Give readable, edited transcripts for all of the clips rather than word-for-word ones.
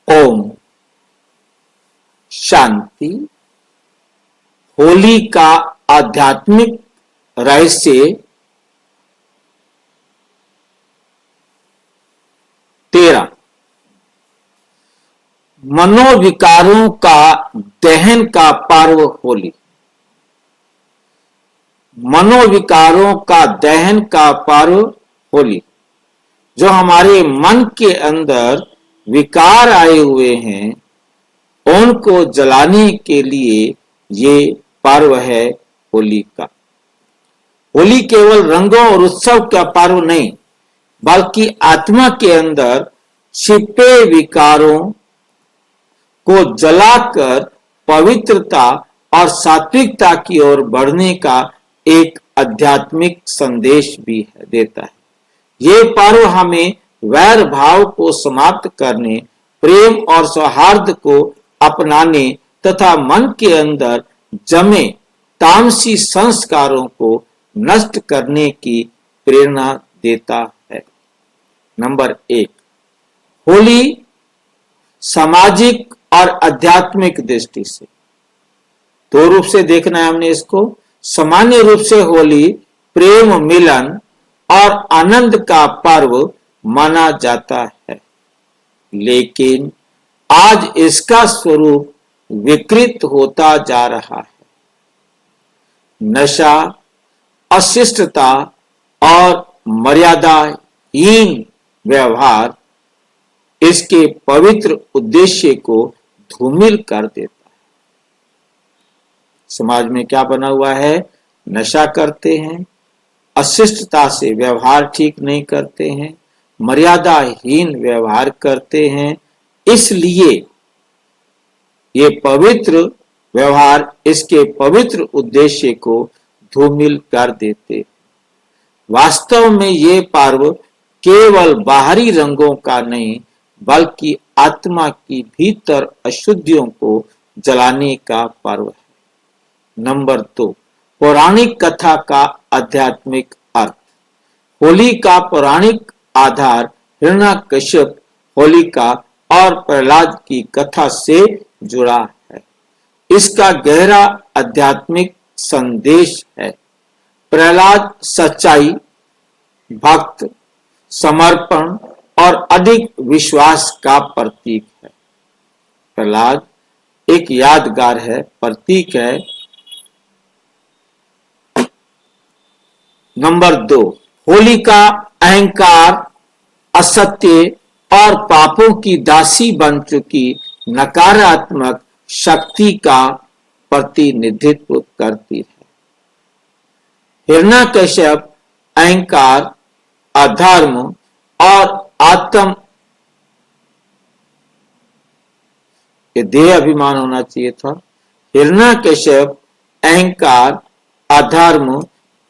ओम शांति। होली का आध्यात्मिक रहस्य 13। मनोविकारों का दहन का पर्व होली। मनोविकारों का दहन का पर्व होली, जो हमारे मन के अंदर विकार आए हुए हैं उनको जलाने के लिए ये पर्व है होली का। होली केवल रंगों और उत्सव का पर्व नहीं, बल्कि आत्मा के अंदर छिपे विकारों को जलाकर पवित्रता और सात्विकता की ओर बढ़ने का एक आध्यात्मिक संदेश भी देता है। ये पर्व हमें वैर भाव को समाप्त करने, प्रेम और सौहार्द को अपनाने तथा मन के अंदर जमे तामसी संस्कारों को नष्ट करने की प्रेरणा देता है। नंबर 1, होली सामाजिक और आध्यात्मिक दृष्टि से दो रूप से देखना है हमने इसको। सामान्य रूप से होली प्रेम, मिलन और आनंद का पर्व माना जाता है, लेकिन आज इसका स्वरूप विकृत होता जा रहा है। नशा, अशिष्टता और मर्यादाहीन व्यवहार इसके पवित्र उद्देश्य को धूमिल कर देता है। समाज में क्या बना हुआ है? नशा करते हैं, अशिष्टता से व्यवहार ठीक नहीं करते हैं, मर्यादाहीन व्यवहार करते हैं, इसलिए ये पवित्र व्यवहार इसके पवित्र उद्देश्य को धूमिल कर देते। वास्तव में ये पर्व केवल बाहरी रंगों का नहीं, बल्कि आत्मा की भीतर अशुद्धियों को जलाने का पर्व है। नंबर 2, पौराणिक कथा का आध्यात्मिक अर्थ। होली का पौराणिक आधार हिरण्यकश्यप, होलिका और प्रहलाद की कथा से जुड़ा है। इसका गहरा आध्यात्मिक संदेश है। प्रहलाद सच्चाई, भक्त, समर्पण और अधिक विश्वास का प्रतीक है। प्रहलाद एक यादगार है, प्रतीक है। नंबर 2, होली का अहंकार, असत्य और पापों की दासी बन चुकी नकारात्मक शक्ति का प्रतिनिधित्व करती है। हिरण्यकश्यप अहंकार, अधर्म और आत्म देह अभिमान होना चाहिए था। हिरण्यकश्यप अहंकार, अधर्म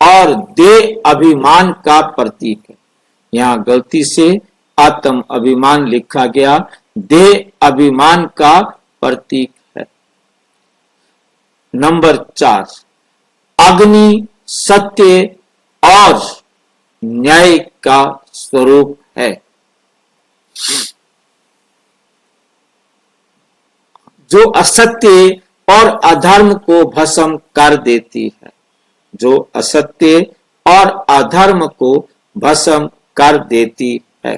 और देह अभिमान का प्रतीक है। यहाँ गलती से आत्म अभिमान लिखा गया, देह अभिमान का प्रतीक है। नंबर 4, अग्नि सत्य और न्याय का स्वरूप है। जो असत्य और अधर्म को भस्म कर देती है, जो असत्य और अधर्म को भस्म कर देती है।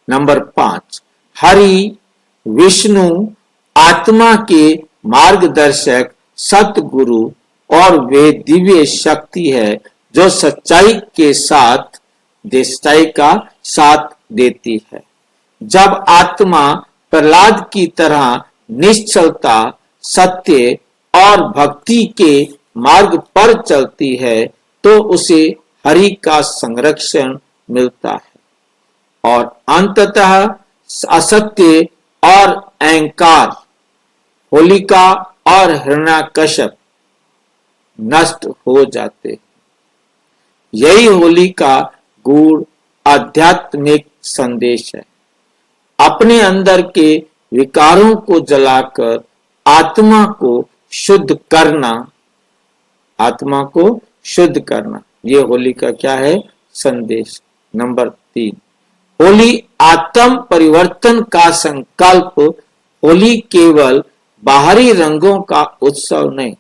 नंबर 5, हरि, विष्णु आत्मा के मार्गदर्शक, सतगुरु और वे दिव्य शक्ति है जो सच्चाई के साथ देशताई का साथ देती है। जब आत्मा प्रहलाद की तरह निश्चलता, सत्य और भक्ति के मार्ग पर चलती है तो उसे हरि का संरक्षण मिलता है और अंततः असत्य और अहंकार, होलिका और हिरण्यकश्यप नष्ट हो जाते हैं। यही होली का गूढ़ आध्यात्मिक संदेश है। अपने अंदर के विकारों को जलाकर आत्मा को शुद्ध करना, आत्मा को शुद्ध करना, ये होली का क्या है? संदेश। नंबर 3, होली आत्म परिवर्तन का संकल्प। होली केवल बाहरी रंगों का उत्सव नहीं,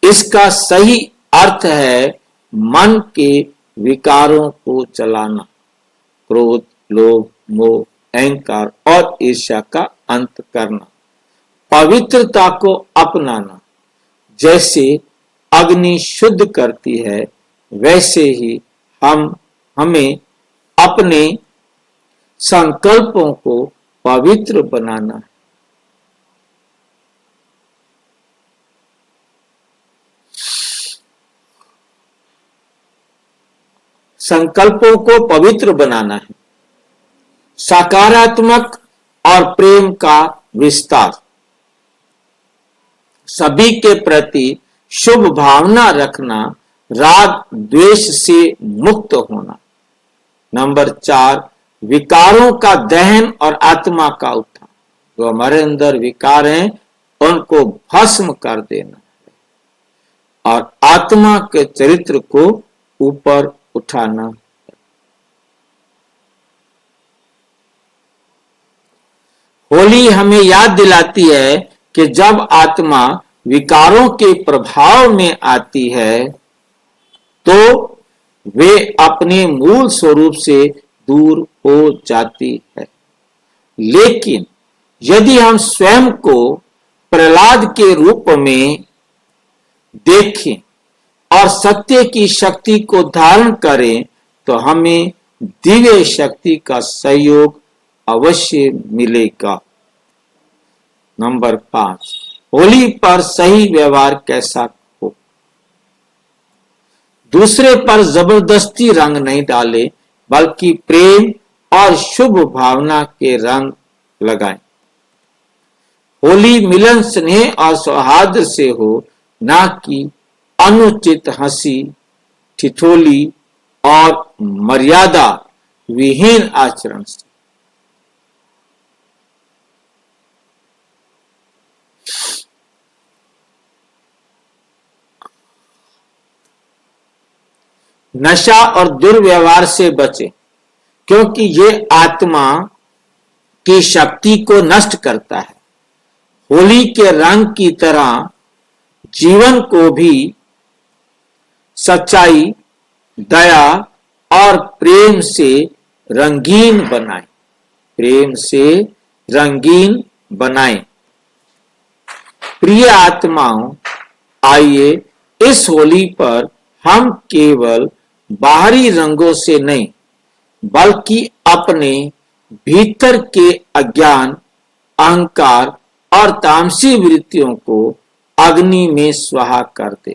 इसका सही अर्थ है मन के विकारों को जलाना, क्रोध, लोभ, मोह, अहंकार और ईर्ष्या का अंत करना, पवित्रता को अपनाना। जैसे अग्नि शुद्ध करती है, वैसे ही हमें अपने संकल्पों को पवित्र बनाना है। संकल्पों को पवित्र बनाना है। सकारात्मक और प्रेम का विस्तार, सभी के प्रति शुभ भावना रखना, राग द्वेष से मुक्त होना। नंबर 4, विकारों का दहन और आत्मा का उत्थान। जो हमारे अंदर विकार हैं उनको भस्म कर देना और आत्मा के चरित्र को ऊपर उठाना। होली हमें याद दिलाती है कि जब आत्मा विकारों के प्रभाव में आती है तो वे अपने मूल स्वरूप से दूर हो जाती है। लेकिन यदि हम स्वयं को प्रहलाद के रूप में देखें और सत्य की शक्ति को धारण करें तो हमें दिव्य शक्ति का सहयोग अवश्य मिलेगा। नंबर 5, होली पर सही व्यवहार कैसा हो। दूसरे पर जबरदस्ती रंग नहीं डालें, बल्कि प्रेम और शुभ भावना के रंग लगाएं। होली मिलन, स्नेह और सौहार्द से हो, ना कि अनुचित हंसी, ठिठोली और मर्यादा विहीन आचरण से। नशा और दुर्व्यवहार से बचें, क्योंकि ये आत्मा की शक्ति को नष्ट करता है। होली के रंग की तरह जीवन को भी सच्चाई, दया और प्रेम से रंगीन बनाएं। प्रेम से रंगीन बनाएं। प्रिय आत्माओं, आइए इस होली पर हम केवल बाहरी रंगों से नहीं, बल्कि अपने भीतर के अज्ञान, अहंकार और तामसी वृत्तियों को अग्नि में स्वाहा कर दें।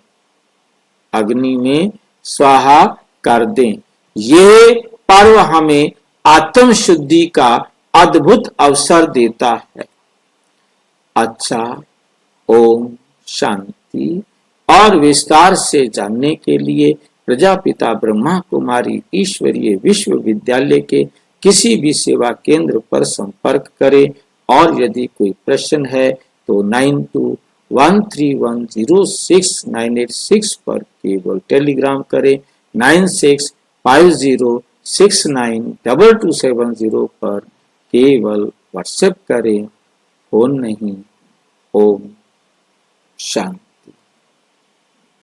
अग्नि में स्वाहा कर दें। ये पर्व हमें आत्म शुद्धि का अद्भुत अवसर देता है। अच्छा, ओम शांति। और विस्तार से जानने के लिए प्रजापिता ब्रह्मा कुमारी ईश्वरीय विश्वविद्यालय के किसी भी सेवा केंद्र पर संपर्क करें और यदि कोई प्रश्न है तो 9213106986 पर केवल टेलीग्राम करें। 9650692270 पर केवल व्हाट्सएप करें, फोन नहीं। ओम शांति।